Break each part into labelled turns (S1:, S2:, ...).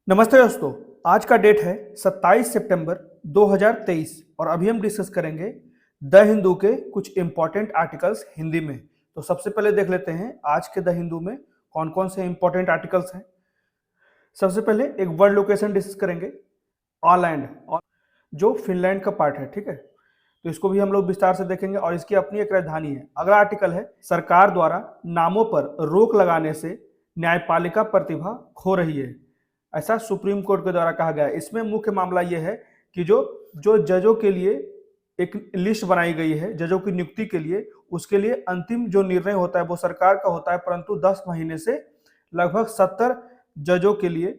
S1: नमस्ते दोस्तों। आज का डेट है 27 सितंबर 2023 और अभी हम डिस्कस करेंगे द हिंदू के कुछ इंपॉर्टेंट आर्टिकल्स हिंदी में। तो सबसे पहले देख लेते हैं आज के द हिंदू में कौन कौन से इंपॉर्टेंट आर्टिकल्स हैं। सबसे पहले एक वर्ल्ड लोकेशन डिस्कस करेंगे, ऑलैंड, जो फिनलैंड का पार्ट है। ठीक है, तो इसको भी हम लोग विस्तार से देखेंगे और इसकी अपनी एक राजधानी है। अगला आर्टिकल है सरकार द्वारा नामों पर रोक लगाने से न्यायपालिका प्रतिभा खो रही है, ऐसा सुप्रीम कोर्ट के द्वारा कहा गया है। इसमें मुख्य मामला यह है कि जो जो जजों के लिए एक लिस्ट बनाई गई है जजों की नियुक्ति के लिए, उसके लिए अंतिम जो निर्णय होता है वो सरकार का होता है, परंतु 10 महीने से लगभग 70 जजों के लिए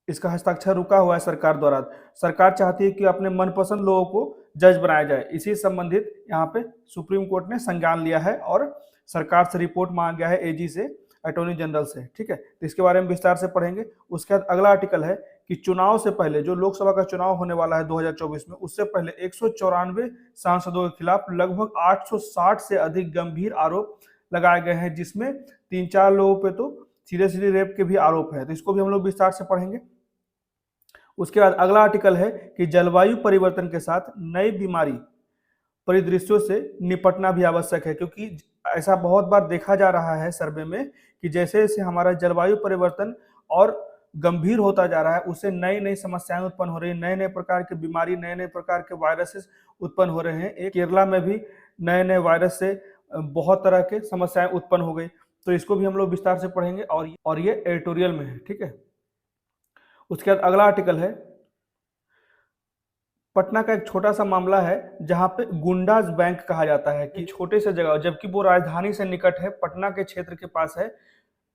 S1: इसका हस्ताक्षर रुका हुआ है सरकार द्वारा। सरकार चाहती है कि अपने मनपसंद लोगों को जज बनाया जाए। इसी संबंधित यहाँ पे सुप्रीम कोर्ट ने संज्ञान लिया है और सरकार से रिपोर्ट मांगा गया है, एजी से, अटॉर्नी जनरल से। ठीक है, तो इसके बारे में विस्तार से पढ़ेंगे। उसके बाद अगला आर्टिकल है कि चुनाव से पहले, जो लोकसभा का चुनाव होने वाला है 2024 में, उससे पहले 194 सांसदों के खिलाफ लगभग 860 से अधिक गंभीर आरोप लगाए गए हैं, जिसमें 3-4 लोगों पे तो सीधे सीधे रेप के भी आरोप है। तो इसको भी हम लोग विस्तार से पढ़ेंगे। उसके बाद अगला आर्टिकल है कि जलवायु परिवर्तन के साथ नई बीमारी परिदृश्यों से निपटना भी आवश्यक है, क्योंकि ऐसा बहुत बार देखा जा रहा है सर्वे में कि जैसे जैसे हमारा जलवायु परिवर्तन और गंभीर होता जा रहा है, उससे नई नई समस्याएं उत्पन्न हो रही है, नए नए प्रकार की बीमारी, नए नए प्रकार के वायरसेस उत्पन्न हो रहे हैं। एक केरला में भी नए नए वायरस से बहुत तरह के समस्याएं उत्पन्न हो गई। तो इसको भी हम लोग विस्तार से पढ़ेंगे और ये एडिटोरियल में है। ठीक है, उसके बाद अगला आर्टिकल है पटना का एक छोटा सा मामला है जहां पे गुंडाज बैंक कहा जाता है कि छोटे से जगह, जबकि वो राजधानी से निकट है, पटना के क्षेत्र के पास है,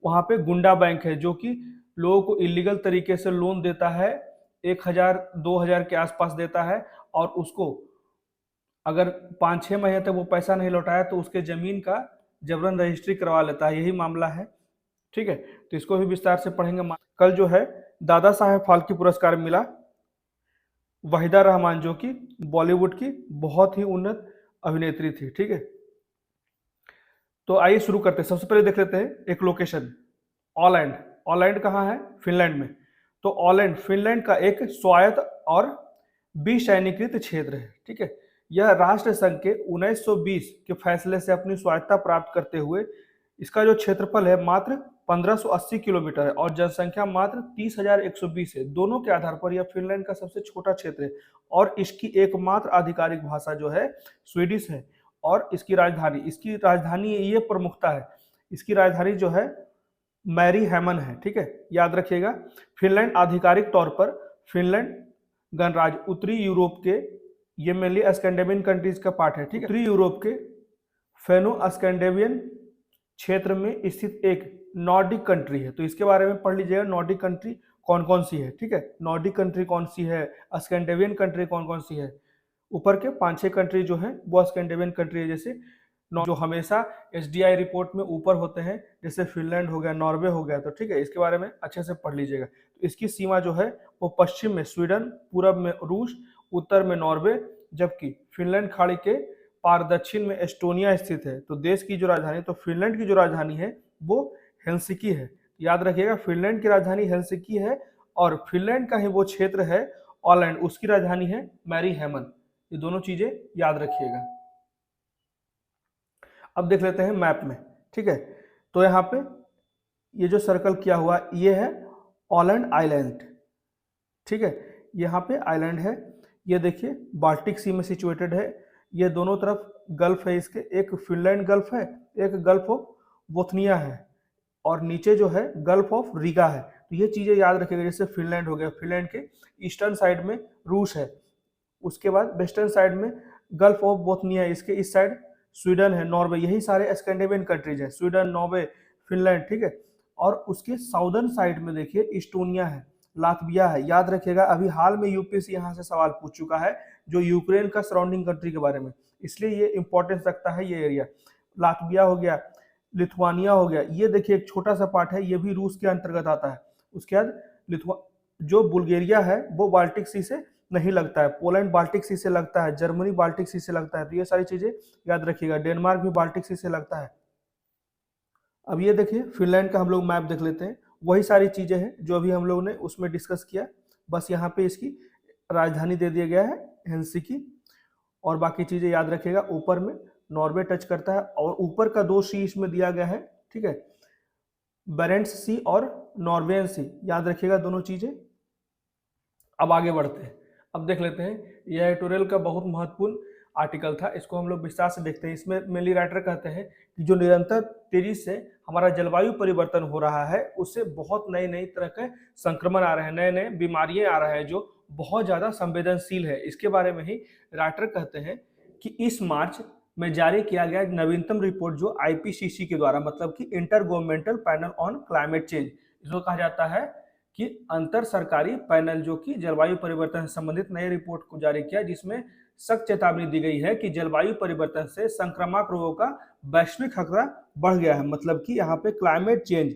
S1: वहां पे गुंडा बैंक है जो कि लोगों को इलीगल तरीके से लोन देता है, 1000-2000 के आसपास देता है, और उसको अगर 5-6 महीने तक वो पैसा नहीं लौटाया तो उसके जमीन का जबरन रजिस्ट्री करवा लेता है। यही मामला है। ठीक है, तो इसको भी विस्तार से पढ़ेंगे। कल जो है दादा साहेब फाल्के पुरस्कार मिला वहीदा रहमान, जो कि बॉलीवुड की बहुत ही उन्नत अभिनेत्री थी। ठीक है, तो आइए शुरू करते हैं। सबसे पहले देख लेते हैं एक लोकेशन, ऑलैंड। ऑलैंड कहाँ है? फिनलैंड में। तो ऑलैंड फिनलैंड का एक स्वायत्त और विसैन्यीकृत क्षेत्र है। ठीक है, यह राष्ट्र संघ के 1920 के फैसले से अपनी स्वायत्तता प्राप्त करते हुए इसका जो क्षेत्रफल है मात्र 1580 किलोमीटर है और जनसंख्या मात्र 30,120 है। दोनों के आधार पर यह फिनलैंड का सबसे छोटा क्षेत्र है और इसकी एकमात्र आधिकारिक भाषा जो है स्वीडिश है। और इसकी राजधानी ये प्रमुखता है, इसकी राजधानी जो है मैरी हैमन है। ठीक है, याद रखिएगा। फिनलैंड आधिकारिक तौर पर फिनलैंड गणराज्य उत्तरी यूरोप के, ये मेनली स्कैंडिनेवियन कंट्रीज का पार्ट है। ठीक है, उत्तरी यूरोप के फेनो स्कैंडिनेवियन क्षेत्र में स्थित एक नॉर्डिक कंट्री है। तो इसके बारे में पढ़ लीजिएगा, नॉर्डिक कंट्री कौन कौन सी है। ठीक है, नॉर्डिक कंट्री कौन सी है, स्कैंडिनेवियन कंट्री कौन कौन सी है। ऊपर के 5-6 कंट्री जो है वो स्कैंडिनेवियन कंट्री है, जैसे जो हमेशा एसडीआई रिपोर्ट में ऊपर होते हैं, जैसे फिनलैंड हो गया, नॉर्वे हो गया। तो ठीक है, इसके बारे में अच्छे से पढ़ लीजिएगा। तो इसकी सीमा जो है वो पश्चिम में स्वीडन, पूरब में रूस, उत्तर में नॉर्वे, जबकि फिनलैंड खाड़ी के पार दक्षिण में एस्टोनिया स्थित है। तो देश की जो राजधानी, तो फिनलैंड की जो राजधानी है वो हेलसिंकी है। याद रखिएगा, फिनलैंड की राजधानी हेलसिंकी है और फिनलैंड का ही वो क्षेत्र है ऑलैंड, उसकी राजधानी है मैरी हैमन। ये दोनों चीजें याद रखिएगा। अब देख लेते हैं मैप में। ठीक है, तो यहाँ पे ये जो सर्कल किया हुआ ये है ऑलैंड आइलैंड। ठीक है, यहाँ पे आइलैंड है, ये देखिए बाल्टिक सी में सिचुएटेड है। ये दोनों तरफ गल्फ है इसके, एक फिनलैंड गल्फ है, एक गल्फ ऑफ बोथनिया है, और नीचे जो है गल्फ ऑफ रीगा है। तो ये चीजें याद रखिएगा। जैसे फिनलैंड हो गया, फिनलैंड के ईस्टर्न साइड में रूस है, उसके बाद वेस्टर्न साइड में गल्फ ऑफ बोथनिया है, इसके इस साइड स्वीडन है, नॉर्वे, यही सारे स्कैंडिनेवियन कंट्रीज हैं, स्वीडन, नॉर्वे, फिनलैंड। ठीक है, और उसके साउदर्न साइड में देखिए इस्टोनिया है, लातविया है। याद रखिएगा, अभी हाल में यूपीएससी यहाँ से सवाल पूछ चुका है जो यूक्रेन का सराउंडिंग कंट्री के बारे में, इसलिए ये इंपॉर्टेंस रखता है ये एरिया। लातविया हो गया, लिथुआनिया हो गया, ये देखिए एक छोटा सा पार्ट है, ये भी रूस के अंतर्गत आता है। उसके बाद जो बुल्गारिया है वो बाल्टिक सी से नहीं लगता है, पोलैंड बाल्टिक सी से लगता है, जर्मनी बाल्टिक सी से लगता है। तो ये सारी चीजें याद रखिएगा। डेनमार्क भी बाल्टिक सी से लगता है। अब ये देखिए फिनलैंड का हम लोग मैप देख लेते हैं। वही सारी चीजें हैं जो अभी हम लोग ने उसमें डिस्कस किया, बस यहाँ पे इसकी राजधानी दे दिया गया है हेलसिंकी, और बाकी चीजें याद रखिएगा। ऊपर में नॉर्वे टच करता है और ऊपर का 2 सी इसमें दिया गया है, ठीक है, बेरेंट्स सी और नॉर्वेन सी, याद रखिएगा दोनों चीजें। अब आगे बढ़ते हैं, अब देख लेते हैं, यह एडिटोरियल का बहुत महत्वपूर्ण आर्टिकल था, इसको हम लोग विस्तार से देखते हैं। इसमें मेनली राइटर कहते हैं कि जो निरंतर तेजी से हमारा जलवायु परिवर्तन हो रहा है उससे बहुत नए नए तरह के संक्रमण आ रहे हैं, नए नए बीमारियां आ रहे हैं जो बहुत ज्यादा संवेदनशील है। इसके बारे में ही राइटर कहते हैं कि इस मार्च में जारी किया गया नवीनतम रिपोर्ट जो आईपीसीसी के द्वारा, मतलब कि inter governmental panel on climate change, इसको कहा जाता है कि अंतर सरकारी पैनल, जो कि जलवायु परिवर्तन से संबंधित नए रिपोर्ट को जारी किया, जिसमें सख्त चेतावनी दी गई है कि जलवायु परिवर्तन से संक्रामक रोगों का वैश्विक खतरा बढ़ गया है। मतलब कि यहाँ पे climate change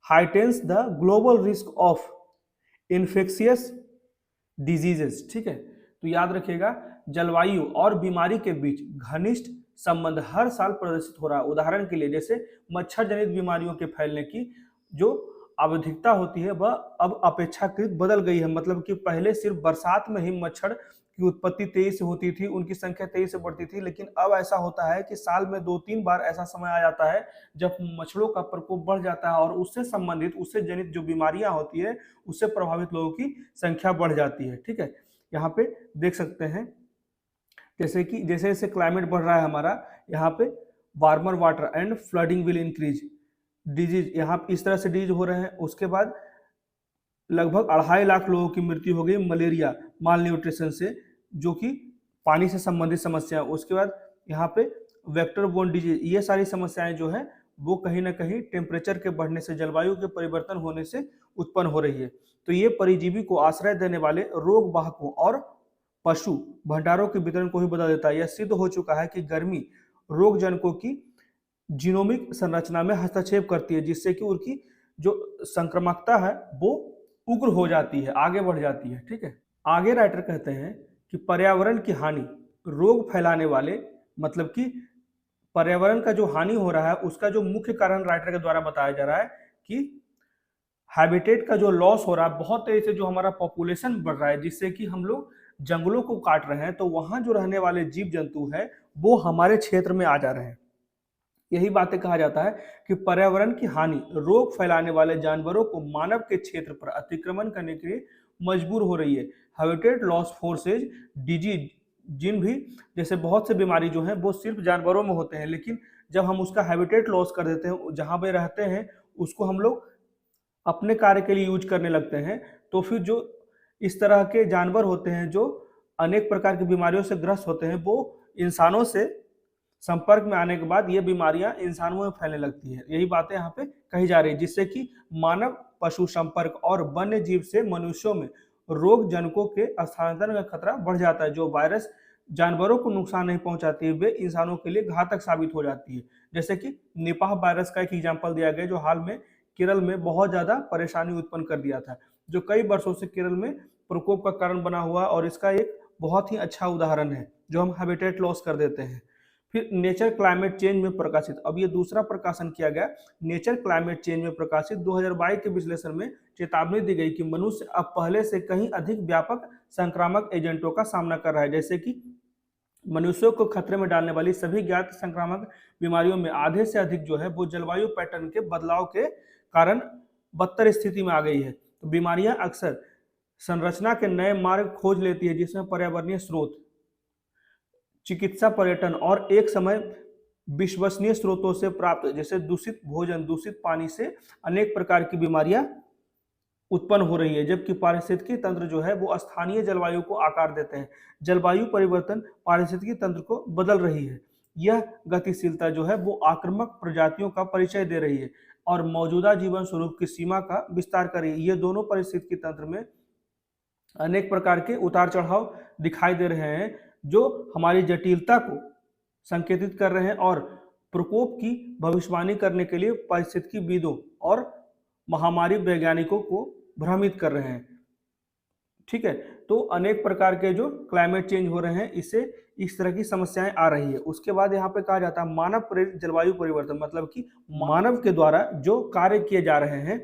S1: heightens the global risk of infectious diseases, ठीक है। तो याद रखिएगा, जलवायु और बीमारी के बीच घनिष्ठ संबंध हर साल प्रदर्शित हो रहा है। उदाहरण के लिए जैसे मच्छर जनित बीमारियों के फैलने की जो आवधिकता होती है वह अब अपेक्षाकृत बदल गई है। मतलब कि पहले सिर्फ बरसात में ही मच्छर की उत्पत्ति तेजी से होती थी, उनकी संख्या तेजी से बढ़ती थी, लेकिन अब ऐसा होता है कि साल में 2-3 बार ऐसा समय आ जाता है जब मच्छरों का प्रकोप बढ़ जाता है और उससे संबंधित, उससे जनित जो बीमारियां होती है उससे प्रभावित लोगों की संख्या बढ़ जाती है, ठीक है। यहाँ पे देख सकते हैं जैसे कि जैसे जैसे क्लाइमेट बढ़ रहा है हमारा, यहाँ पे warmer water and flooding will increase, disease यहाँ इस तरह से डिजीज हो रहे हैं। उसके बाद लगभग 2.5 लाख लोगों की मृत्यु हो गई मलेरिया माल न्यूट्रिशन से, जो कि पानी से संबंधित समस्या है। उसके बाद यहाँ पे वेक्टर बोर्न डिजीज, ये सारी समस्याएं जो है वो कहीं ना कहीं टेम्परेचर के बढ़ने से, जलवायु के परिवर्तन होने से उत्पन्न हो रही है। तो ये परिजीवी को आश्रय देने वाले रोग वाहकों और पशु भंडारों के वितरण को ही बदल देता है। यह सिद्ध हो चुका है कि गर्मी रोग जनकों की जीनोमिक संरचना में हस्तक्षेप करती है, जिससे कि उनकी जो संक्रामकता है वो उग्र हो जाती है, आगे बढ़ जाती है, ठीक है। आगे राइटर कहते हैं कि पर्यावरण की हानि रोग फैलाने वाले, मतलब कि पर्यावरण का जो हानि हो रहा है उसका जो मुख्य कारण राइटर के द्वारा बताया जा रहा है कि हैबिटेट का जो लॉस हो रहा है बहुत तेजी से, जो हमारा पॉपुलेशन बढ़ रहा है जिससे कि हम लोग जंगलों को काट रहे हैं, तो वहां जो रहने वाले जीव जंतु है वो हमारे क्षेत्र में आ जा रहे हैं। यही बातें कहा जाता है कि पर्यावरण की हानि रोग फैलाने वाले जानवरों को मानव के क्षेत्र पर अतिक्रमण करने के लिए मजबूर हो रही है। हैबिटेट लॉस फोर्सेज डिजीज, जिन भी जैसे बहुत से बीमारी जो है वो सिर्फ जानवरों में होते हैं, लेकिन जब हम उसका हैबिटेट लॉस कर देते हैं, जहां पे रहते हैं उसको हम लोग अपने कार्य के लिए यूज करने लगते हैं, तो फिर जो इस तरह के जानवर होते हैं जो अनेक प्रकार की बीमारियों से ग्रस्त होते हैं, वो इंसानों से संपर्क में आने के बाद ये बीमारियां इंसानों में फैलने लगती है। यही बातें यहाँ पे कही जा रही है, जिससे कि मानव पशु संपर्क और वन्य जीव से मनुष्यों में रोग जनकों के स्थानांतरण का खतरा बढ़ जाता है। जो वायरस जानवरों को नुकसान नहीं पहुंचाती है वे इंसानों के लिए घातक साबित हो जाती है। जैसे कि निपाह वायरस का एक एग्जाम्पल दिया गया जो हाल में केरल में बहुत ज्यादा परेशानी उत्पन्न कर दिया था, जो कई वर्षों से केरल में प्रकोप का कारण बना हुआ, और इसका एक बहुत ही अच्छा उदाहरण है जो हम हैबिटेट लॉस कर देते हैं। फिर नेचर क्लाइमेट चेंज में प्रकाशित, अब ये दूसरा प्रकाशन किया गया, नेचर क्लाइमेट चेंज में प्रकाशित 2022 के विश्लेषण में चेतावनी दी गई कि मनुष्य अब पहले से कहीं अधिक व्यापक संक्रामक एजेंटों का सामना कर रहा है। जैसे कि मनुष्यों को खतरे में डालने वाली सभी ज्ञात संक्रामक बीमारियों में आधे से अधिक जो है वो जलवायु पैटर्न के बदलाव के कारण बदतर स्थिति में आ गई है। तो बीमारियां अक्सर संरचना के नए मार्ग खोज लेती है, जिसमें पर्यावरणीय स्रोत, चिकित्सा, पर्यटन और एक समय विश्वसनीय स्रोतों से प्राप्त जैसे दूषित भोजन, दूषित पानी से अनेक प्रकार की बीमारियां उत्पन्न हो रही है। जबकि पारिस्थितिकी तंत्र जो है वो स्थानीय जलवायु को आकार देते हैं। जलवायु परिवर्तन पारिस्थितिकी तंत्र को बदल रही है। यह गतिशीलता जो है वो आक्रामक प्रजातियों का परिचय दे रही है और मौजूदा जीवन स्वरूप की सीमा का विस्तार कर रही है। ये दोनों पारिस्थितिकी तंत्र में अनेक प्रकार के उतार चढ़ाव दिखाई दे रहे हैं जो हमारी जटिलता को संकेतित कर रहे हैं और प्रकोप की भविष्यवाणी करने के लिए पारिस्थितिकीविदों और महामारी वैज्ञानिकों को भ्रमित कर रहे हैं। ठीक है, तो अनेक प्रकार के जो क्लाइमेट चेंज हो रहे हैं इससे इस तरह की समस्याएं आ रही है। उसके बाद यहाँ पे कहा जाता है मानव प्रेरित जलवायु परिवर्तन, मतलब कि मानव के द्वारा जो कार्य किए जा रहे हैं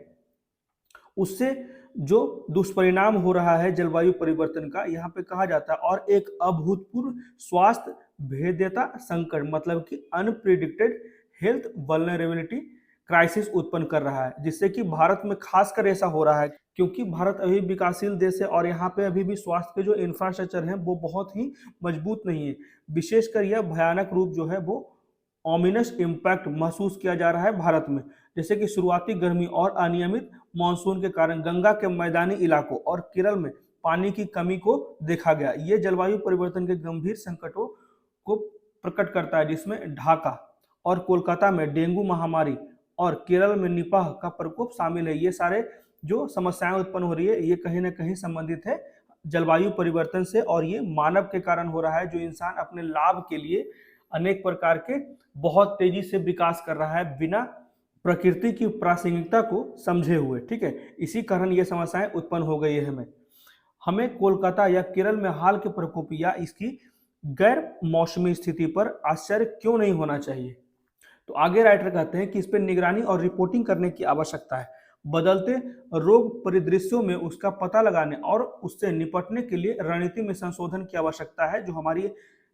S1: उससे जो दुष्परिणाम हो रहा है जलवायु परिवर्तन का, यहाँ पे कहा जाता है, और एक अभूतपूर्व स्वास्थ्य भेद्यता संकट, मतलब कि अनप्रिडिक्टेड हेल्थ वल्नरेबिलिटी क्राइसिस उत्पन्न कर रहा है, जिससे कि भारत में खासकर ऐसा हो रहा है क्योंकि भारत अभी विकासशील देश है और यहाँ पे अभी भी स्वास्थ्य के जो इंफ्रास्ट्रक्चर है वो बहुत ही मजबूत नहीं है। विशेषकर यह भयानक रूप जो है वो ऑमिनस इम्पैक्ट महसूस किया जा रहा है भारत में, जैसे कि शुरुआती गर्मी और अनियमित मानसून के कारण गंगा के मैदानी इलाकों और केरल में पानी की कमी को देखा गया। ये जलवायु परिवर्तन के गंभीर संकटों को प्रकट करता है, जिसमें ढाका और कोलकाता में डेंगू महामारी और केरल में निपाह का प्रकोप शामिल है। ये सारे जो समस्याएं उत्पन्न हो रही है ये कहीं ना कहीं संबंधित है जलवायु परिवर्तन से, और ये मानव के कारण हो रहा है, जो इंसान अपने लाभ के लिए अनेक प्रकार के बहुत तेजी से विकास कर रहा है बिना प्रकृति की प्रासंगिकता को समझे हुए। ठीक है, इसी कारण ये समस्याएं उत्पन्न हो गई है। हमें कोलकाता या केरल में हाल के प्रकोप या इसकी गैर मौसमी स्थिति पर आश्चर्य क्यों नहीं होना चाहिए। तो आगे राइटर कहते हैं कि इस पर निगरानी और रिपोर्टिंग करने की आवश्यकता है। बदलते रोग परिदृश्यों में उसका पता लगाने और उससे निपटने के लिए रणनीति में संशोधन की आवश्यकता है। जो हमारी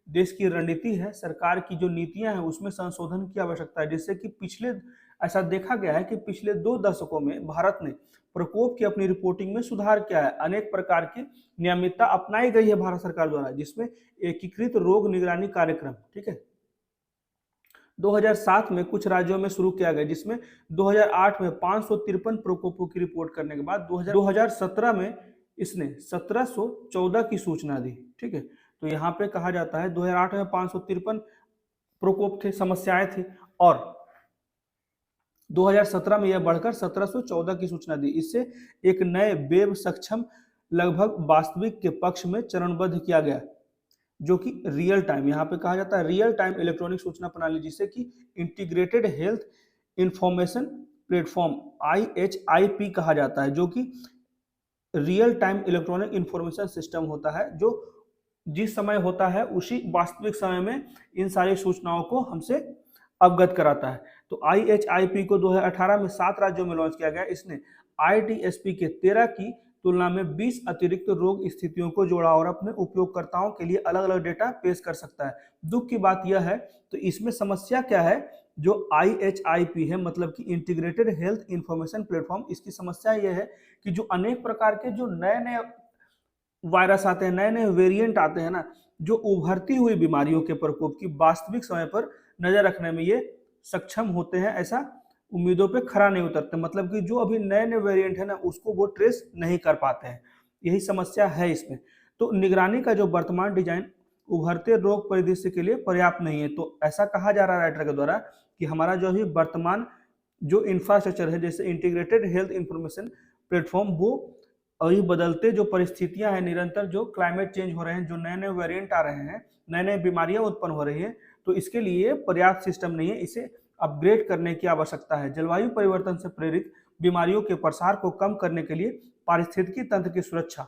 S1: देश की रणनीति है, सरकार की जो नीतियां हैं उसमें संशोधन की आवश्यकता है, जिससे कि ऐसा देखा गया है कि पिछले 2 दशकों में भारत ने प्रकोप की अपनी रिपोर्टिंग में सुधार किया है। अनेक प्रकार की नियमितता अपनाई गई है भारत सरकार द्वारा, जिसमें एकीकृत रोग निगरानी कार्यक्रम, ठीक है, 2007 में कुछ राज्यों में शुरू किया गया, जिसमें 2008 में 553 प्रकोपों की रिपोर्ट करने के बाद 2017 में इसने 1714 की सूचना दी। ठीक है, तो यहाँ पे कहा जाता है 2008 में 553 प्रकोप थे, समस्याएं थी, और 2017 में यह बढ़कर 1714 की सूचना दी। इससे एक नए वेब सक्षम लगभग वास्तविक के पक्ष में चरणबद्ध किया गया, जो कि रियल टाइम, यहाँ पे कहा जाता है रियल टाइम इलेक्ट्रॉनिक सूचना प्रणाली, जिसे कि integrated health information platform IHIP कहा जाता है, जो कि real time electronic information system होता है, जो जिस समय होता है उसी वास्तविक समय में इन सारी सूचनाओं को हमसे अवगत कराता है। तो IHIP को 2018 में 7 राज्यों में लॉन्च किया गया। इसने ITSP के 13 की तुलना में 20 अतिरिक्त रोग स्थितियों को जोड़ा और अपने उपयोगकर्ताओं के लिए अलग अलग डेटा पेश कर सकता है। दुख की बात यह है, तो इसमें समस्या क्या है, जो IHIP है, मतलब कि इंटीग्रेटेड हेल्थ इंफॉर्मेशन प्लेटफॉर्म, इसकी समस्या यह है कि जो अनेक प्रकार के जो नए नए वायरस आते हैं, नए नए वेरिएंट आते हैं ना, जो उभरती हुई बीमारियों के प्रकोप की वास्तविक समय पर नजर रखने में ये सक्षम होते हैं, ऐसा उम्मीदों पे खरा नहीं उतरते। मतलब कि जो अभी नए नए वेरिएंट है ना, उसको वो ट्रेस नहीं कर पाते हैं, यही समस्या है इसमें। तो निगरानी का जो वर्तमान डिजाइन उभरते रोग परिदृश्य के लिए पर्याप्त नहीं है। तो ऐसा कहा जा रहा है राइटर के द्वारा कि हमारा जो अभी वर्तमान जो इंफ्रास्ट्रक्चर है, जैसे इंटीग्रेटेड हेल्थ इंफॉर्मेशन प्लेटफॉर्म, वो अभी बदलते जो परिस्थितियां हैं, निरंतर जो क्लाइमेट चेंज हो रहे हैं, जो नए नए वेरिएंट आ रहे हैं, नए नए बीमारियां उत्पन्न हो रही हैं, तो इसके लिए पर्याप्त सिस्टम नहीं है, इसे अपग्रेड करने की आवश्यकता है। जलवायु परिवर्तन से प्रेरित बीमारियों के प्रसार को कम करने के लिए पारिस्थितिकी तंत्र की सुरक्षा,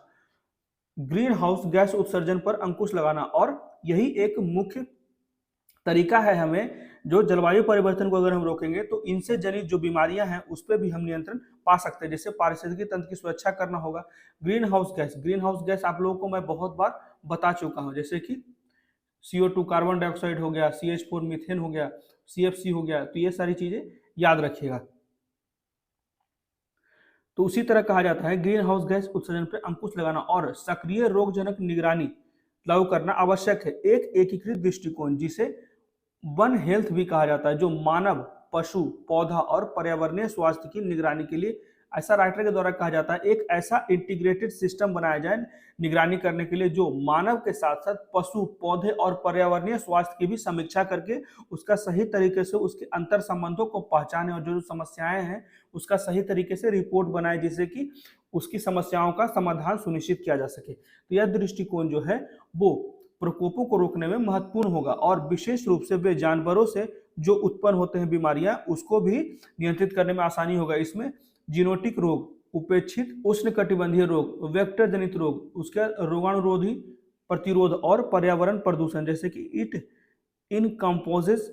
S1: ग्रीन हाउस गैस उत्सर्जन पर अंकुश लगाना, और यही एक मुख्य तरीका है हमें, जो जलवायु परिवर्तन को अगर हम रोकेंगे तो इनसे जनित जो बीमारियां हैं उस पर भी हम नियंत्रण पा सकते हैं। जैसे पारिस्थितिकी तंत्र की सुरक्षा करना होगा। ग्रीन हाउस गैस आप लोगों को मैं बहुत बार बता चुका हूं, जैसे कि CO2 कार्बन डाइऑक्साइड हो गया, CH4 मीथेन हो गया, CFC हो गया, तो ये सारी चीजें याद रखिएगा। तो उसी तरह कहा जाता है ग्रीन हाउस गैस उत्सर्जन पर अंकुश लगाना और सक्रिय रोगजनक निगरानी लागू करना आवश्यक है। एक एकीकृत दृष्टिकोण, जिसे वन हेल्थ भी कहा जाता है, जो मानव, पशु, पौधा और पर्यावरणीय स्वास्थ्य की निगरानी के लिए, ऐसा राइटर के द्वारा कहा जाता है, एक ऐसा इंटीग्रेटेड सिस्टम बनाया जाए निगरानी करने के लिए, जो मानव के साथ साथ पशु, पौधे और पर्यावरणीय स्वास्थ्य की भी समीक्षा करके उसका सही तरीके से उसके अंतर संबंधों को पहचाने और जो समस्याएं हैं उसका सही तरीके से रिपोर्ट बनाए, जिससे कि उसकी समस्याओं का समाधान सुनिश्चित किया जा सके। तो यह दृष्टिकोण जो है वो प्रकोपों को रोकने में महत्वपूर्ण होगा, और विशेष रूप से वे जानवरों से जो उत्पन्न होते हैं बीमारियां, उसको भी नियंत्रित करने में आसानी होगा। इसमें जीनोटिक रोग, उपेक्षित उष्णकटिबंधीय रोग, वेक्टर जनित रोग, उसके रोगाणुरोधी प्रतिरोध और पर्यावरण प्रदूषण, जैसे कि it encompasses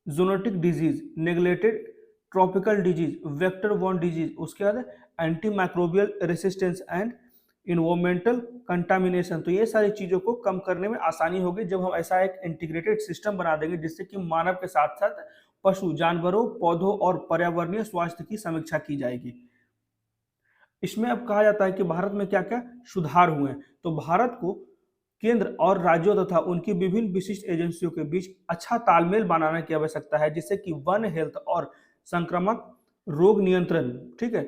S1: zoonotic disease, neglected tropical disease, vector borne disease, उसके बाद anti microbial resistance and environmental contamination. तो ये सारी चीज़ों को कम करने में आसानी होगी जब हम ऐसा एक इंटीग्रेटेड सिस्टम बना देंगे जिससे कि मानव के साथ साथ पशु, जानवरों, पौधों और पर्यावरणीय स्वास्थ्य की समीक्षा की जाएगी। इसमें अब कहा जाता है कि भारत में क्या क्या सुधार हुए हैं। तो भारत को केंद्र और राज्यों तथा उनकी विभिन्न विशिष्ट एजेंसियों के बीच अच्छा तालमेल बनाने की आवश्यकता है, जिससे कि वन हेल्थ और संक्रामक रोग नियंत्रण, ठीक है,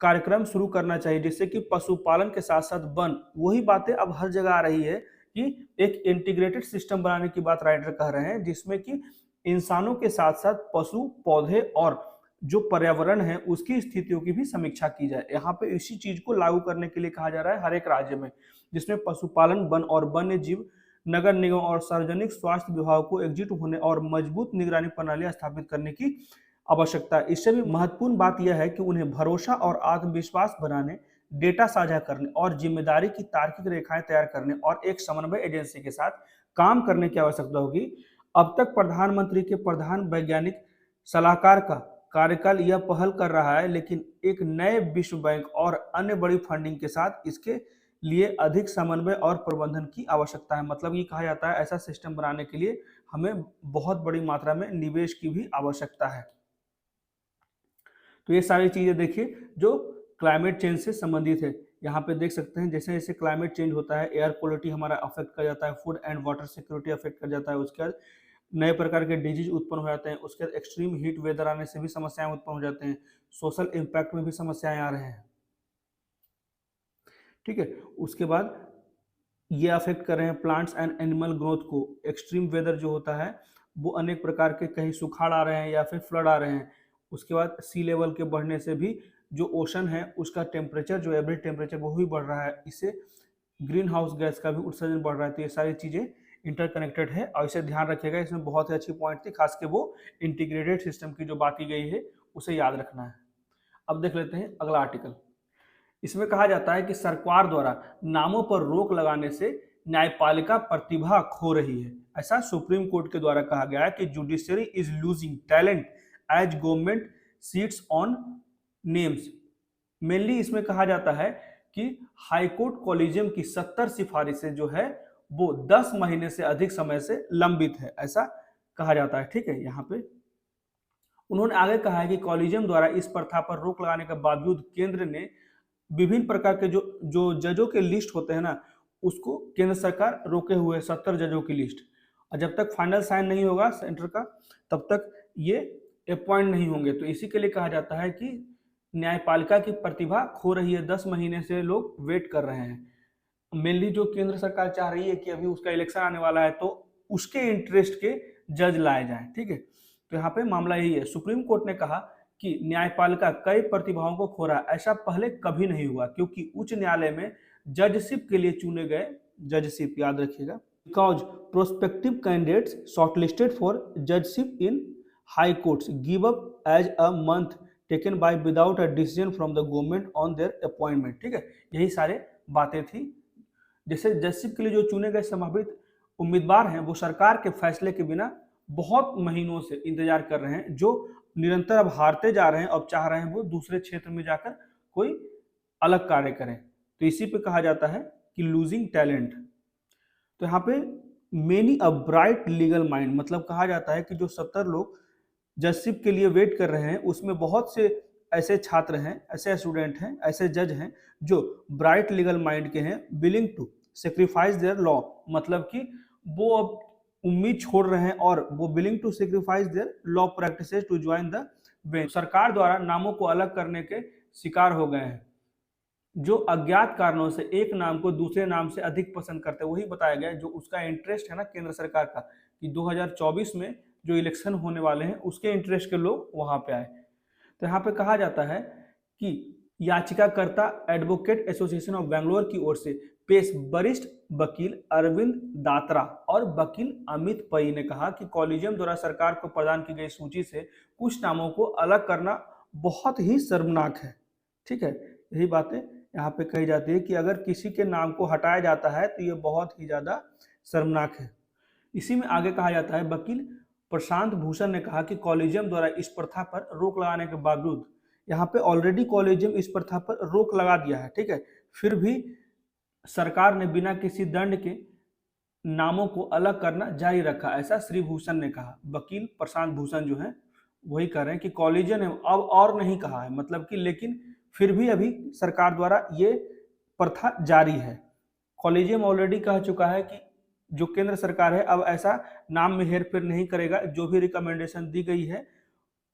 S1: कार्यक्रम शुरू करना चाहिए, जिससे कि पशुपालन के साथ साथ वन, वही बातें अब हर जगह आ रही है कि एक इंटीग्रेटेड सिस्टम बनाने की बात राइटर कह रहे हैं, जिसमें कि इंसानों के साथ साथ पशु, पौधे और जो पर्यावरण है उसकी स्थितियों की भी समीक्षा की जाए। यहाँ पे इसी चीज को लागू करने के लिए कहा जा रहा है हर एक राज्य में, जिसमें पशुपालन, वन और वन्य जीव, नगर निगम और सार्वजनिक स्वास्थ्य विभाग को एकजुट होने और मजबूत निगरानी प्रणाली स्थापित करने की आवश्यकता है। इससे भी महत्वपूर्ण बात यह है कि उन्हें भरोसा और आत्मविश्वास बनाने, डेटा साझा करने और जिम्मेदारी की तार्किक रेखाएं तैयार करने और एक समन्वय एजेंसी के साथ काम करने की आवश्यकता होगी। अब तक प्रधानमंत्री के प्रधान वैज्ञानिक सलाहकार का कार्यकाल यह पहल कर रहा है, लेकिन एक नए विश्व बैंक और अन्य बड़ी फंडिंग के साथ इसके लिए अधिक समन्वय और प्रबंधन की आवश्यकता है। मतलब ये कहा जाता है ऐसा सिस्टम बनाने के लिए हमें बहुत बड़ी मात्रा में निवेश की भी आवश्यकता है। तो ये सारी चीजें देखिए जो क्लाइमेट चेंज से संबंधित है। यहाँ पे देख सकते हैं जैसे जैसे क्लाइमेट चेंज होता है, एयर क्वालिटी हमारा अफेक्ट कर जाता है, food and water security affect कर जाता है, उसके बाद नए प्रकार के डिजीज उत्पन्न हो जाते हैं, उसके बाद एक्सट्रीम हीट वेदर आने से भी समस्याएं उत्पन्न हो जाते हैं, सोशल इम्पैक्ट में भी समस्याएं आ रहे हैं, ठीक है। उसके बाद ये अफेक्ट कर रहे हैं प्लांट्स एंड एनिमल ग्रोथ को। एक्सट्रीम वेदर जो होता है वो अनेक प्रकार के, कहीं सुखाड़ आ रहे हैं या फिर फ्लड आ रहे हैं। उसके बाद सी लेवल के बढ़ने से भी जो ओशन है उसका टेम्परेचर, जो एवरेज टेम्परेचर वो भी बढ़ रहा है, इससे ग्रीन हाउस गैस का भी उत्सर्जन बढ़ रहा है। तो ये सारी चीज़ें इंटरकनेक्टेड है और इसे ध्यान रखिएगा। इसमें बहुत ही अच्छी पॉइंट थी, खास के वो इंटीग्रेटेड सिस्टम की जो बात की गई है उसे याद रखना है। अब देख लेते हैं अगला आर्टिकल। इसमें कहा जाता है कि सरकार द्वारा नामों पर रोक लगाने से न्यायपालिका प्रतिभा खो रही है। ऐसा सुप्रीम कोर्ट के द्वारा कहा गया है कि judiciary is losing talent as government sits on names. Mainly इसमें कहा जाता है कि हाईकोर्ट कॉलेजियम की 70 सिफारिशें जो है वो 10 महीने से अधिक समय से लंबित है, ऐसा कहा जाता है, ठीक है। यहाँ पे उन्होंने आगे कहा है कि कॉलेजियम द्वारा इस प्रथा पर रोक लगाने के बावजूद केंद्र ने विभिन्न प्रकार के जो जो जजों के लिस्ट होते हैं ना, उसको केंद्र सरकार रोके हुए है, 70 जजों की लिस्ट। और जब तक फाइनल साइन नहीं होगा सेंटर का तब तक ये अपॉइंट नहीं होंगे। तो इसी के लिए कहा जाता है कि न्यायपालिका की प्रतिभा खो रही है, 10 महीने से लोग वेट कर रहे हैं। मेनली जो केंद्र सरकार चाह रही है कि अभी उसका इलेक्शन आने वाला है तो उसके इंटरेस्ट के जज लाए जाएं, ठीक है। तो यहाँ पे मामला यही है। सुप्रीम कोर्ट ने कहा कि न्यायपालिका कई प्रतिभाओं को खो रहा है, ऐसा पहले कभी नहीं हुआ, क्योंकि उच्च न्यायालय में जजशिप के लिए चुने गए, जजशिप याद रखिएगा, because prospective candidates shortlisted for judgeship in high courts give up as a month taken by without a decision from the government on their appointment, ठीक है। यही सारे बातें थी। जैसे जजशिप के लिए जो चुने गए संभावित उम्मीदवार हैं वो सरकार के फैसले के बिना बहुत महीनों से इंतजार कर रहे हैं, जो निरंतर अब हारते जा रहे हैं, अब चाह रहे हैं वो दूसरे क्षेत्र में जाकर कोई अलग कार्य करें। तो इसी पे कहा जाता है कि लूजिंग टैलेंट। तो यहाँ पे many a bright legal mind, मतलब कहा जाता है कि जो 70 लोग जजशिप के लिए वेट कर रहे हैं उसमें बहुत से ऐसे छात्र हैं, ऐसे स्टूडेंट हैं, ऐसे जज हैं जो ब्राइट लीगल माइंड के हैं, willing to sacrifice their law, मतलब कि वो अब उम्मीद छोड़ रहे हैं और वो willing to sacrifice their law practices to join the bench. सरकार द्वारा नामों को अलग करने के शिकार हो गए हैं, जो अज्ञात कारणों से एक नाम को दूसरे नाम से अधिक पसंद करते हैं। वही बताया गया जो उसका इंटरेस्ट है ना केंद्र सरकार का, कि 2024 में जो इलेक्शन होने वाले हैं उसके इंटरेस्ट के लोग वहां पे आए। तो यहाँ पे कहा जाता है कि याचिकाकर्ता एडवोकेट एसोसिएशन ऑफ बेंगलोर की ओर से पेश वरिष्ठ वकील अरविंद दात्रा और वकील अमित पई ने कहा कि कॉलेजियम द्वारा सरकार को प्रदान की गई सूची से कुछ नामों को अलग करना बहुत ही शर्मनाक है, ठीक है। यही बातें यहाँ पे कही जाती है कि अगर किसी के नाम को हटाया जाता है तो ये बहुत ही ज्यादा शर्मनाक है। इसी में आगे कहा जाता है वकील प्रशांत भूषण ने कहा कि कॉलेजियम द्वारा इस प्रथा पर रोक लगाने के बावजूद, यहाँ पे ऑलरेडी कॉलेजियम इस प्रथा पर रोक लगा दिया है, ठीक है, फिर भी सरकार ने बिना किसी दंड के नामों को अलग करना जारी रखा, ऐसा श्री भूषण ने कहा। वकील प्रशांत भूषण जो है वही कह रहे हैं कि कॉलेजियम ने अब और नहीं कहा है, मतलब कि लेकिन फिर भी अभी सरकार द्वारा ये प्रथा जारी है। कॉलेजियम ऑलरेडी कह चुका है कि जो केंद्र सरकार है अब ऐसा नाम में हेरफेर नहीं करेगा, जो भी रिकमेंडेशन दी गई है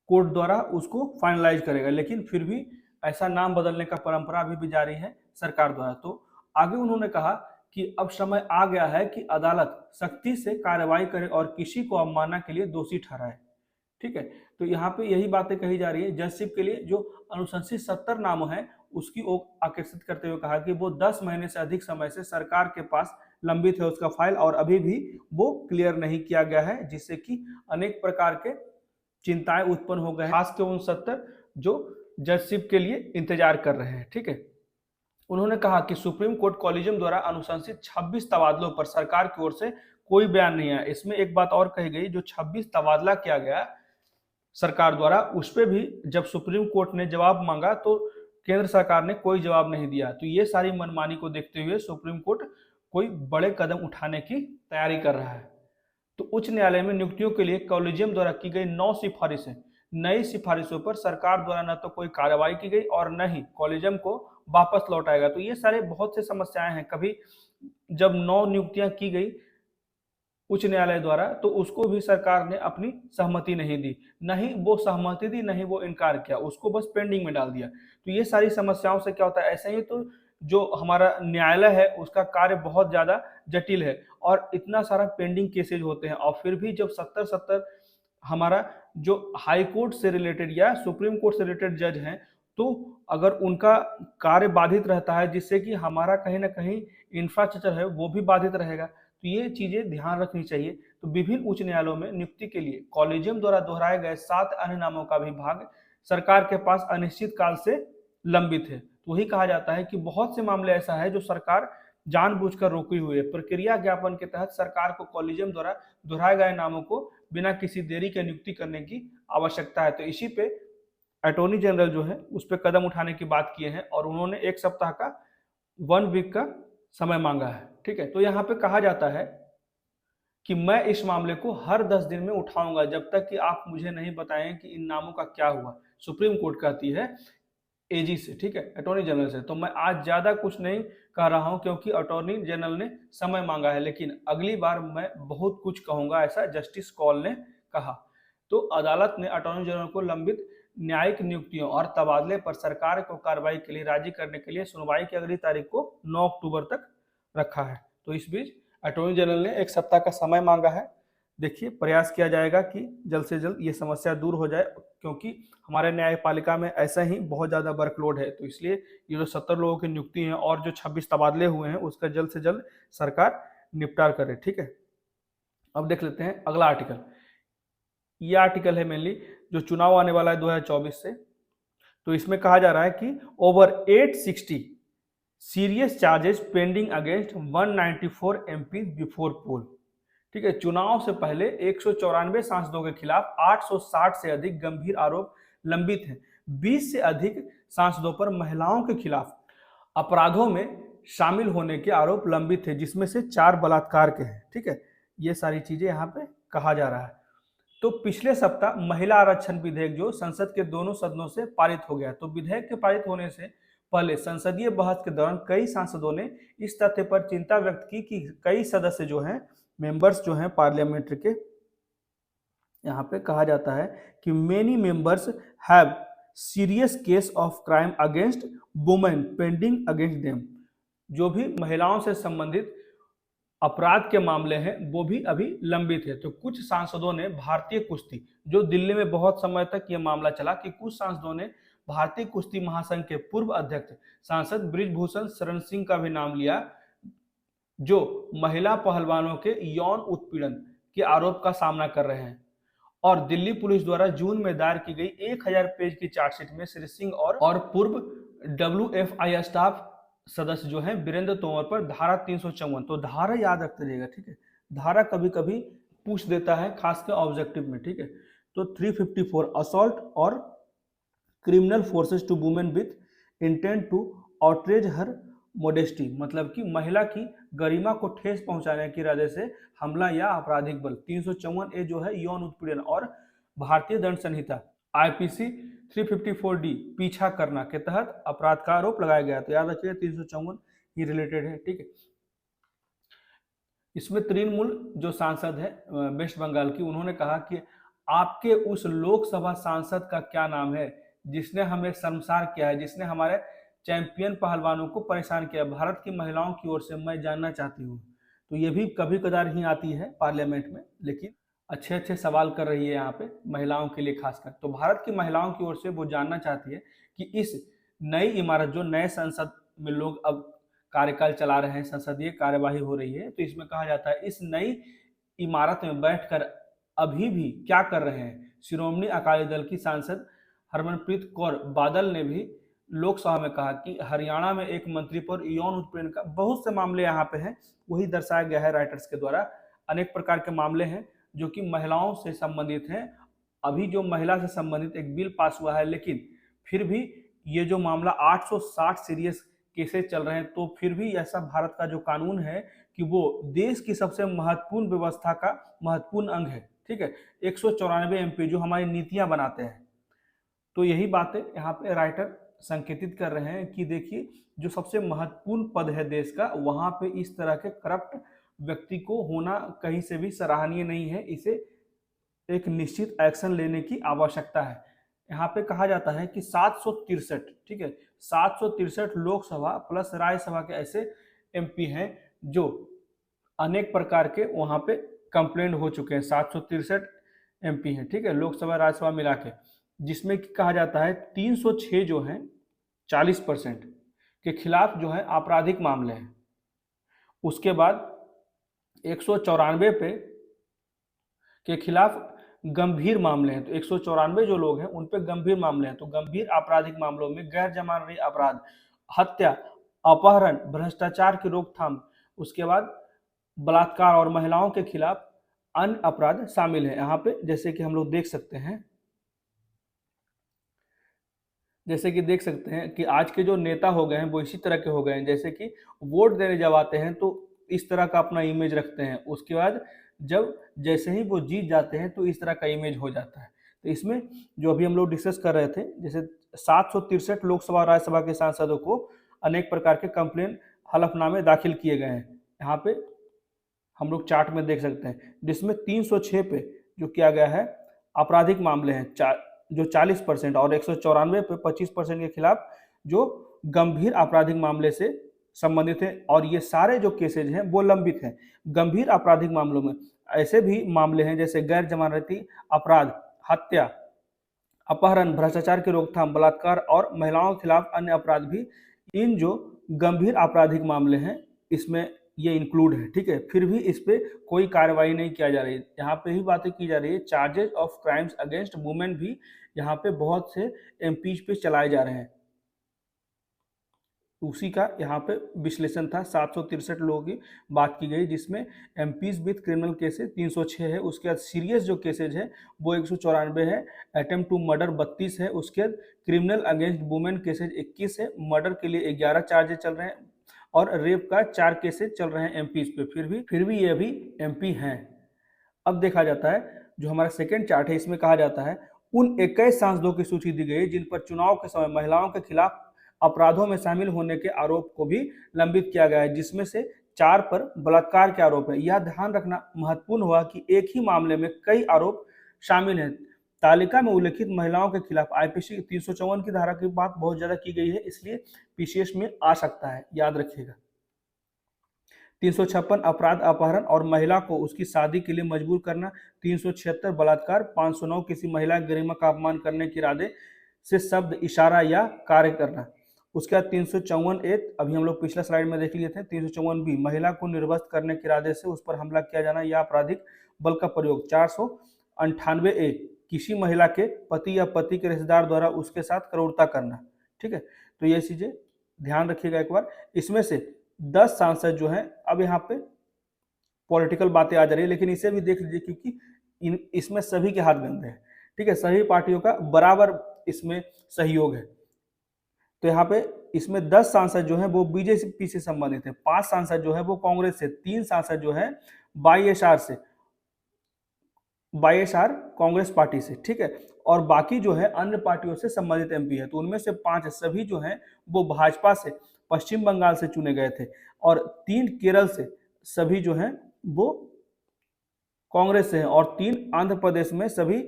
S1: कोर्ट द्वारा उसको फाइनलाइज करेगा, लेकिन फिर भी ऐसा नाम बदलने का परंपरा अभी भी जारी है सरकार द्वारा। तो आगे उन्होंने कहा कि अब समय आ गया है कि अदालत सख्ती से कार्रवाई करे और किसी को अवमानना के लिए दोषी ठहराए, ठीक है। तो यहाँ पे यही बातें कही जा रही है। जजशिप के लिए जो अनुशंसित 70 नाम है उसकी ओर आकर्षित करते हुए कहा कि वो 10 महीने से अधिक समय से सरकार के पास लंबित है उसका फाइल, और अभी भी वो क्लियर नहीं किया गया है, जिससे कि अनेक प्रकार के चिंताएं उत्पन्न हो गए, खास के उन 70 जो जजशिप के लिए इंतजार कर रहे हैं, ठीक है। उन्होंने कहा कि सुप्रीम कोर्ट कॉलेजियम द्वारा अनुशंसित 26 तबादलों पर सरकार की ओर से कोई बयान नहीं आया। इसमें एक बात और कही गई, जो 26 तबादला किया गया सरकार द्वारा, उस पर भी जब सुप्रीम कोर्ट ने जवाब मांगा तो केंद्र सरकार ने कोई जवाब नहीं दिया। तो ये सारी मनमानी को देखते हुए सुप्रीम कोर्ट कोई बड़े कदम उठाने की तैयारी कर रहा है। तो उच्च न्यायालय में नियुक्तियों के लिए कॉलेजियम द्वारा की गई 9 सिफारिशें, नई सिफारिशों पर सरकार द्वारा न तो कोई कार्रवाई की गई और न ही कॉलेजियम को वापस लौटाएगा। तो ये सारे बहुत से समस्याएं हैं। कभी जब 9 नियुक्तियां की गई उच्च न्यायालय द्वारा तो उसको भी सरकार ने अपनी सहमति नहीं दी, नहीं वो सहमति दी नहीं वो इनकार किया, उसको बस पेंडिंग में डाल दिया। तो ये सारी समस्याओं से क्या होता है, ऐसे ही तो जो हमारा न्यायालय है उसका कार्य बहुत ज्यादा जटिल है और इतना सारा पेंडिंग केसेज होते हैं, और फिर भी जब 70 हमारा जो हाई कोर्ट से रिलेटेड या सुप्रीम कोर्ट से रिलेटेड जज हैं, तो अगर उनका कार्य बाधित रहता है जिससे कि हमारा कहीं ना कहीं इंफ्रास्ट्रक्चर है वो भी बाधित रहेगा। तो ये चीजें ध्यान रखनी चाहिए। तो विभिन्न उच्च न्यायालयों में नियुक्ति के लिए कॉलेजियम द्वारा दोहराए गए 7 अन्य नामों का भी भाग सरकार के पास अनिश्चित काल से लंबित है। तो वही कहा जाता है कि बहुत से मामले ऐसा है जो सरकार जानबूझकर रोकी हुई है। प्रक्रिया ज्ञापन के तहत सरकार को कॉलेजियम द्वारा दोहराए गए नामों को बिना किसी देरी के नियुक्ति करने की आवश्यकता है। तो इसी पे अटॉर्नी जनरल जो है उस पर कदम उठाने की बात किए हैं और उन्होंने 1 सप्ताह का 1 वीक का समय मांगा है, ठीक है। तो यहाँ पे कहा जाता है कि मैं इस मामले को हर 10 दिन में उठाऊंगा जब तक कि आप मुझे नहीं बताएं कि इन नामों का क्या हुआ। सुप्रीम कोर्ट कहती है एजी से, ठीक है, अटॉर्नी जनरल से। तो मैं आज ज्यादा कुछ नहीं कह रहा हूं क्योंकि अटॉर्नी जनरल ने समय मांगा है, लेकिन अगली बार मैं बहुत कुछ कहूंगा, ऐसा जस्टिस कौल ने कहा। तो अदालत ने अटॉर्नी जनरल को लंबित न्यायिक नियुक्तियों और तबादले पर सरकार को कार्रवाई के लिए राजी करने के लिए सुनवाई की अगली तारीख को 9 अक्टूबर तक रखा है। तो इस बीच अटॉर्नी जनरल ने 1 सप्ताह का समय मांगा है। देखिए प्रयास किया जाएगा कि जल्द से जल्द ये समस्या दूर हो जाए, क्योंकि हमारे न्यायपालिका में ऐसा ही बहुत ज़्यादा वर्कलोड है। तो इसलिए ये जो 70 लोगों की नियुक्ति है और जो 26 तबादले हुए हैं उसका जल्द से जल्द सरकार निपटार करे, ठीक है। अब देख लेते हैं अगला आर्टिकल। ये आर्टिकल है मेनली जो चुनाव आने वाला है 2024 से। तो इसमें कहा जा रहा है कि over 860 serious charges pending against 194 MP before poll, ठीक है। चुनाव से पहले 194 सांसदों के खिलाफ 860 से अधिक गंभीर आरोप लंबित हैं। 20 से अधिक सांसदों पर महिलाओं के खिलाफ अपराधों में शामिल होने के आरोप लंबित है, जिसमें से 4 बलात्कार के हैं, ठीक है। ये सारी चीजें यहाँ पे कहा जा रहा है। तो पिछले सप्ताह महिला आरक्षण विधेयक जो संसद के दोनों सदनों से पारित हो गया। तो विधेयक के पारित होने से पहले संसदीय बहस के दौरान कई सांसदों ने इस तथ्य पर चिंता व्यक्त की कि कई सदस्य जो हैं, मेंबर्स जो हैं पार्लियामेंट के, यहाँ पे कहा जाता है कि many members have serious case of crime against women pending against them. जो भी महिलाओं से संबंधित अपराध के मामले हैं वो भी अभी लंबित है। तो कुछ सांसदों ने भारतीय कुश्ती, जो दिल्ली में बहुत समय तक ये मामला चला कि कुछ सांसदों ने भारतीय कुश्ती महासंघ के पूर्व अध्यक्ष सांसद बृजभूषण शरण सिंह का भी नाम लिया, जो महिला पहलवानों के यौन उत्पीड़न के आरोप का सामना कर रहे हैं। और दिल्ली पुलिस द्वारा जून में दायर की गई 1000 पेज की चार्जशीट में श्री सिंह और पूर्व WFI स्टाफ सदस्य जो हैं वीरेंद्र तोमर पर धारा 354, तो धारा याद रखते रहिएगा, ठीक है। धारा कभी कभी पूछ देता है खासकर ऑब्जेक्टिव में, ठीक है। तो 354 असॉल्ट और criminal forces to women with intent to outrage her modesty, मतलब कि महिला की गरिमा को ठेस पहुंचाने के इरादे से हमला या आपराधिक बल। 354 ए जो है यौन उत्पीड़न, और भारतीय दंड संहिता आईपीसी 354 डी पीछा करना के तहत अपराध का आरोप लगाया गया। तो याद रखिए 354 ही रिलेटेड है, ठीक है। इसमें तृणमूल जो सांसद है वेस्ट बंगाल की, उन्होंने कहा कि आपके उस लोकसभा सांसद का क्या नाम है जिसने हमें शर्मसार किया है, जिसने हमारे चैंपियन पहलवानों को परेशान किया, भारत की महिलाओं की ओर से मैं जानना चाहती हूँ। तो ये भी कभी कदार ही आती है पार्लियामेंट में, लेकिन अच्छे अच्छे सवाल कर रही है यहाँ पे महिलाओं के लिए खासकर। तो भारत की महिलाओं की ओर से वो जानना चाहती है कि इस नई इमारत, जो नए संसद में लोग अब कार्यकाल चला रहे हैं, संसदीय कार्यवाही हो रही है, तो इसमें कहा जाता है इस नई इमारत में बैठकर अभी भी क्या कर रहे हैं। शिरोमणि अकाली दल की सांसद हरमनप्रीत कौर बादल ने भी लोकसभा में कहा कि हरियाणा में एक मंत्री पर यौन उत्पीड़न का बहुत से मामले यहाँ पे हैं, वही दर्शाया गया है राइटर्स के द्वारा। अनेक प्रकार के मामले हैं जो कि महिलाओं से संबंधित हैं। अभी जो महिला से संबंधित एक बिल पास हुआ है, लेकिन फिर भी ये जो मामला 860 सीरियस केसेस चल रहे हैं, तो फिर भी ऐसा भारत का जो कानून है कि वो देश की सबसे महत्वपूर्ण व्यवस्था का महत्वपूर्ण अंग है, ठीक है। 194 एमपी जो हमारी नीतियां बनाते हैं, तो यही बातें यहाँ पे राइटर संकेतित कर रहे हैं कि देखिए जो सबसे महत्वपूर्ण पद है देश का, वहां पे इस तरह के करप्ट व्यक्ति को होना कहीं से भी सराहनीय नहीं है। इसे एक निश्चित एक्शन लेने की आवश्यकता है। यहाँ पे कहा जाता है कि 763, ठीक है, 763 लोकसभा प्लस राज्यसभा के ऐसे एमपी हैं जो अनेक प्रकार के वहां पे कंप्लेंट हो चुके हैं। 763 एमपी हैं, ठीक है, लोकसभा राज्यसभा मिला के, जिसमें कहा जाता है 306 जो हैं 40% के खिलाफ जो है आपराधिक मामले हैं। उसके बाद 194 पे के खिलाफ गंभीर मामले हैं। तो 194 जो लोग हैं उन पे गंभीर मामले हैं। तो गंभीर आपराधिक मामलों में गैर जमानती अपराध, हत्या, अपहरण, भ्रष्टाचार की रोकथाम, उसके बाद बलात्कार और महिलाओं के खिलाफ अन्य अपराध शामिल है यहाँ पे। जैसे कि हम लोग देख सकते हैं, कि आज के जो नेता हो गए हैं वो इसी तरह के हो गए हैं, जैसे कि वोट देने जब आते हैं तो इस तरह का अपना इमेज रखते हैं, उसके बाद जब जैसे ही वो जीत जाते हैं तो इस तरह का इमेज हो जाता है। तो इसमें जो अभी हम लोग डिस्कस कर रहे थे, जैसे 763 लोकसभा और राज्यसभा के सांसदों को अनेक प्रकार के कंप्लेन हलफनामे दाखिल किए गए हैं। यहाँ पे हम लोग चार्ट में देख सकते हैं, जिसमें 306 पे जो किया गया है आपराधिक मामले हैं जो 40%, और 194 पे 25% के खिलाफ जो गंभीर आपराधिक मामले से संबंधित है। और ये सारे जो केसेज हैं वो लंबित हैं। गंभीर आपराधिक मामलों में ऐसे भी मामले हैं जैसे गैर जमानती अपराध, हत्या, अपहरण, भ्रष्टाचार की रोकथाम, बलात्कार और महिलाओं के खिलाफ अन्य अपराध भी, इन जो गंभीर आपराधिक मामले हैं इसमें ये इंक्लूड है, ठीक है। फिर भी इस पे कोई कार्रवाई नहीं किया जा रही है। यहाँ पे ही बातें की जा रही है। Charges of crimes against women भी यहाँ पे बहुत से एमपीज पे चलाए जा रहे हैं, उसी का यहाँ पे विश्लेषण था। 763 लोगों की बात की गई, जिसमें एमपीज विथ क्रिमिनल केसेज 306 है। उसके बाद सीरियस जो केसेज है वो 194 है। अटेम्प्ट टू मर्डर 32 है। उसके बाद क्रिमिनल अगेंस्ट वुमेन केसेज 21 है। मर्डर के लिए 11 चार्जेस चल रहे हैं और रेप का 4 केसेज चल रहे हैं एमपीज पे। फिर भी ये भी एमपी हैं। अब देखा जाता है जो हमारा सेकेंड चार्ट है, इसमें कहा जाता है उन 21 सांसदों की सूची दी गई जिन पर चुनाव के समय महिलाओं के खिलाफ अपराधों में शामिल होने के आरोप को भी लंबित किया गया है, जिसमें से 4 पर बलात्कार के आरोप है। यह ध्यान रखना महत्वपूर्ण हुआ कि एक ही मामले में कई आरोप शामिल हैं। तालिका में उल्लेखित महिलाओं के खिलाफ आईपीसी 354 की धारा की बात बहुत ज्यादा की गई है, इसलिए पीसीएस में आ सकता है, याद रखिएगा। 356 अपराध, अपहरण और महिला को उसकी शादी के लिए मजबूर करना। 376 बलात्कार। 509 किसी महिला की गरिमा का अपमान करने के इरादे से शब्द, इशारा या कार्य करना। उसके बाद 354 ए, अभी हम लोग पिछला स्लाइड में देख लिए थे। 354 बी, महिला को निर्वस्त्र करने के इरादे से उस पर हमला किया जाना या आपराधिक बल का प्रयोग। 498 ए, किसी महिला के पति या पति के रिश्तेदार द्वारा उसके साथ क्रूरता करना, ठीक है। तो ये चीजें ध्यान रखिएगा एक बार। इसमें से 10 सांसद जो हैं, अब यहाँ पे पॉलिटिकल बातें आ जा रही है, लेकिन इसे भी देख लीजिए क्योंकि इसमें सभी के हाथ गंदे हैं। ठीक है, सभी पार्टियों का बराबर इसमें सहयोग है। तो यहाँ पे इसमें 10 सांसद जो है वो बीजेपी से संबंधित है, 5 सांसद जो है वो कांग्रेस से, 3 सांसद जो है वाईएसआर से, वाईएसआर कांग्रेस पार्टी से। ठीक है, और बाकी जो है अन्य पार्टियों से संबंधित एमपी है। तो उनमें से 5 सभी जो हैं वो भाजपा से पश्चिम बंगाल से चुने गए थे, और 3 केरल से सभी जो हैं वो कांग्रेस से हैं, और 3 आंध्र प्रदेश में सभी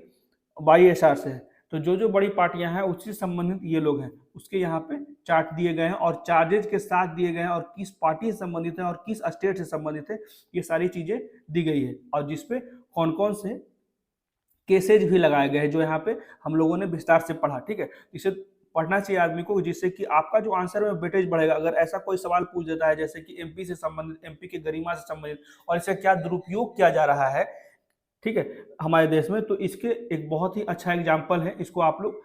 S1: वाईएसआर से है। तो जो जो बड़ी पार्टियां हैं उससे संबंधित ये लोग हैं, उसके यहाँ पे चार्ट दिए गए हैं और चार्जेज के साथ दिए गए हैं, और किस पार्टी से संबंधित है और किस स्टेट से संबंधित है ये सारी चीजें दी गई है, और जिसपे कौन कौन से केसेज भी लगाए गए हैं जो यहाँ पे हम लोगों ने विस्तार से पढ़ा। ठीक है, इसे पढ़ना चाहिए आदमी को, जिससे कि आपका जो आंसर में वेटेज बढ़ेगा। अगर ऐसा कोई सवाल पूछ देता है जैसे कि एमपी से संबंधित, एमपी के गरिमा से संबंधित, और इसका क्या दुरुपयोग किया जा रहा है, ठीक है, हमारे देश में, तो इसके एक बहुत ही अच्छा एग्जाम्पल है, इसको आप लोग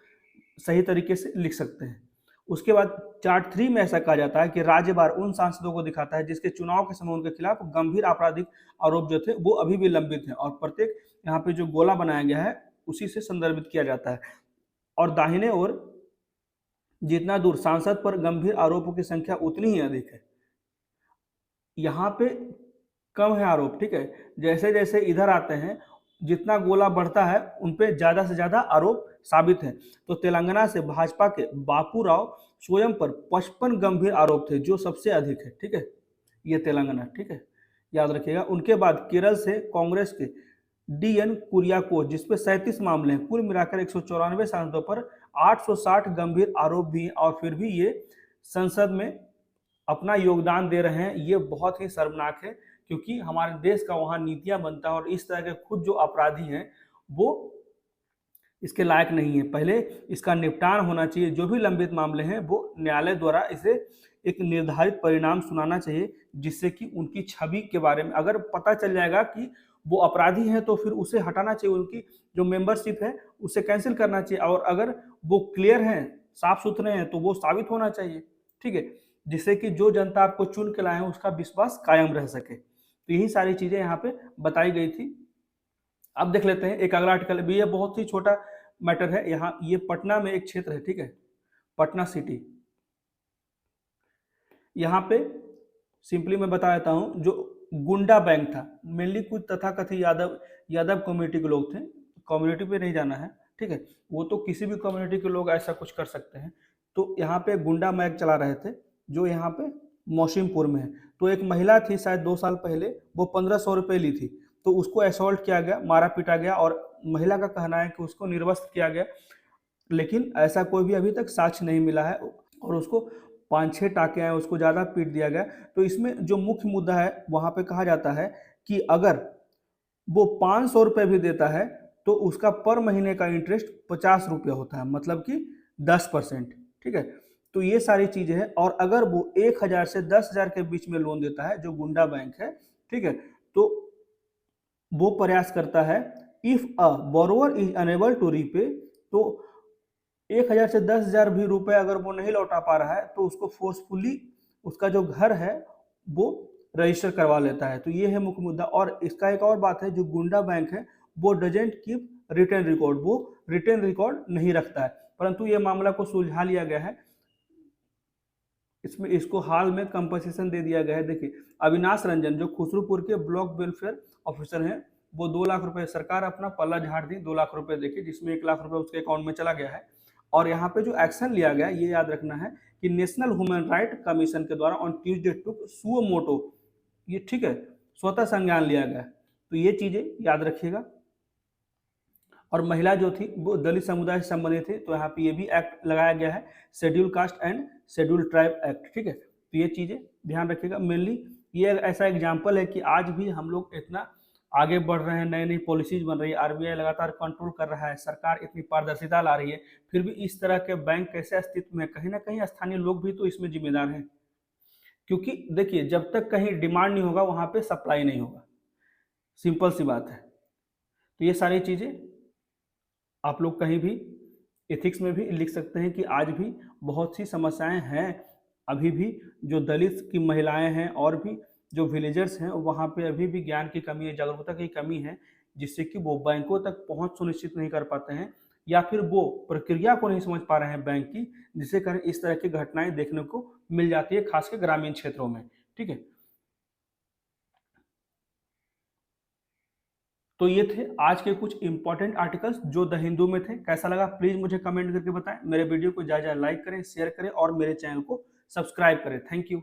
S1: सही तरीके से लिख सकते हैं। उसके बाद चार्ट 3 में ऐसा कहा जाता है कि राज्यवार उन सांसदों को दिखाता है जिसके चुनाव के समय उनके खिलाफ गंभीर आपराधिक आरोप जो थे वो अभी भी लंबित हैं, और प्रत्येक यहाँ पे जो गोला बनाया गया है उसी से संदर्भित किया जाता है। और दाहिने ओर जितना दूर सांसद पर गंभीर आरोपों की संख्या उतनी ही अधिक है। यहाँ पे कम है आरोप। ठीक है, जैसे जैसे इधर आते हैं जितना गोला बढ़ता है उन पे ज्यादा से ज्यादा आरोप साबित है। तो तेलंगाना से भाजपा के बापू राव स्वयं पर 55 गंभीर आरोप थे जो सबसे अधिक है। ठीक है, ये तेलंगाना, ठीक है, याद रखिएगा। उनके बाद केरल से कांग्रेस के डीएन कुरियाकोस जिसपे 37 मामले हैं, कुल मिलाकर 194 सांसदों पर 860 गंभीर आरोप भी हैं, और फिर भी ये संसद में अपना योगदान दे रहे हैं। ये बहुत ही शर्मनाक है, क्योंकि हमारे देश का वहाँ नीतियां बनता है, और इस तरह के खुद जो अपराधी हैं वो इसके लायक नहीं है। पहले इसका निपटान होना चाहिए, जो भी लंबित मामले हैं वो न्यायालय द्वारा इसे एक निर्धारित परिणाम सुनाना चाहिए, जिससे कि उनकी छवि के बारे में अगर पता चल जाएगा कि वो अपराधी हैं तो फिर उसे हटाना चाहिए, उनकी जो मेंबरशिप है उसे कैंसिल करना चाहिए, और अगर वो क्लियर हैं, साफ सुथरे हैं, तो वो साबित होना चाहिए। ठीक है, जिससे कि जो जनता आपको चुन के लाए हैं उसका विश्वास कायम रह सके। तो यही सारी चीजें यहाँ पे बताई गई थी। अब देख लेते हैं एक अगला आर्टिकल भी, ये बहुत ही छोटा मैटर है। यहाँ ये पटना में एक क्षेत्र है, ठीक है, पटना सिटी। यहाँ पे सिंपली मैं बता देता हूँ, जो गुंडा बैंक था, मेनली कुछ तथाकथित यादव कम्युनिटी के लोग थे। कम्युनिटी पे नहीं जाना है, ठीक है, वो तो किसी भी कम्युनिटी के लोग ऐसा कुछ कर सकते हैं। तो यहाँ पे गुंडा बैंक चला रहे थे, जो यहाँ पे मौसिमपुर में है। तो एक महिला थी, शायद 2 साल पहले, वो 1500 रुपये ली थी, तो उसको असॉल्ट किया गया, मारा पीटा गया, और महिला का कहना है कि उसको निर्वस्त्र किया गया, लेकिन ऐसा कोई भी अभी तक साक्ष्य नहीं मिला है, और उसको 5-6 टाके आए, उसको ज़्यादा पीट दिया गया। तो इसमें जो मुख्य मुद्दा है, वहाँ पे कहा जाता है कि अगर वो 500 रुपये भी देता है तो उसका पर महीने का इंटरेस्ट 50 रुपये होता है, मतलब कि 10%। ठीक है, तो ये सारी चीज़ें हैं। और अगर वो 1000 से 10,000 के बीच में लोन देता है, जो गुंडा बैंक है, ठीक है, तो वो प्रयास करता है, if a borrower is unable to repay, तो 1000 से 10,000 भी रुपए अगर वो नहीं लौटा पा रहा है तो उसको फोर्सफुली उसका जो घर है वो रजिस्टर करवा लेता है। तो ये है मुख्य मुद्दा। और इसका एक और बात है, जो गुंडा बैंक है वो डजेंट कीप रिटर्न रिकॉर्ड, वो रिटर्न रिकॉर्ड नहीं रखता है, परंतु ये मामला को सुलझा लिया गया है। इसमें इसको हाल में कंपनसेशन दे दिया गया है। देखिए, अविनाश रंजन जो खुसरूपुर के ब्लॉक वेलफेयर ऑफिसर हैं, वो 2 लाख रुपए, सरकार अपना पल्ला झाड़ दी, 2 लाख रुपए देखिए, जिसमें 1 लाख रुपए उसके अकाउंट में चला गया है। और यहाँ पे जो एक्शन लिया गया, ये याद रखना है कि नेशनल ह्यूमन राइट कमीशन के द्वारा on Tuesday to suo motu, ये ठीक है, स्वतः संज्ञान लिया गया। तो ये चीजें याद रखिएगा। और महिला जो थी वो दलित समुदाय से संबंधित थी, तो यहाँ पे ये भी एक्ट लगाया गया है, schedule caste and schedule tribe act. ठीक है, तो ये चीजें ध्यान रखिएगा। मेनली ये ऐसा एग्जाम्पल है कि आज भी हम लोग इतना आगे बढ़ रहे हैं, नई नई पॉलिसीज बन रही है, आरबीआई लगातार कंट्रोल कर रहा है, सरकार इतनी पारदर्शिता ला रही है, फिर भी इस तरह के बैंक कैसे अस्तित्व में? कहीं ना कहीं स्थानीय लोग भी तो इसमें जिम्मेदार हैं। क्योंकि देखिए, जब तक कहीं डिमांड नहीं होगा वहां पे सप्लाई नहीं होगा, सिंपल सी बात है। तो ये सारी चीजें आप लोग कहीं भी एथिक्स में भी लिख सकते हैं कि आज भी बहुत सी समस्याएं हैं, अभी भी जो दलित की महिलाएं हैं और भी जो विलेजर्स हैं वहाँ पे अभी भी ज्ञान की कमी है, जागरूकता की कमी है, जिससे कि वो बैंकों तक पहुंच सुनिश्चित नहीं कर पाते हैं, या फिर वो प्रक्रिया को नहीं समझ पा रहे हैं बैंक की, जिससे कारण इस तरह की घटनाएं देखने को मिल जाती है, खासकर ग्रामीण क्षेत्रों में। ठीक है, तो ये थे आज के कुछ इंपॉर्टेंट आर्टिकल्स जो द हिंदू में थे। कैसा लगा प्लीज मुझे कमेंट करके बताएं। मेरे वीडियो को ज्यादा लाइक करें, शेयर करें और मेरे चैनल को सब्सक्राइब करें। Thank you.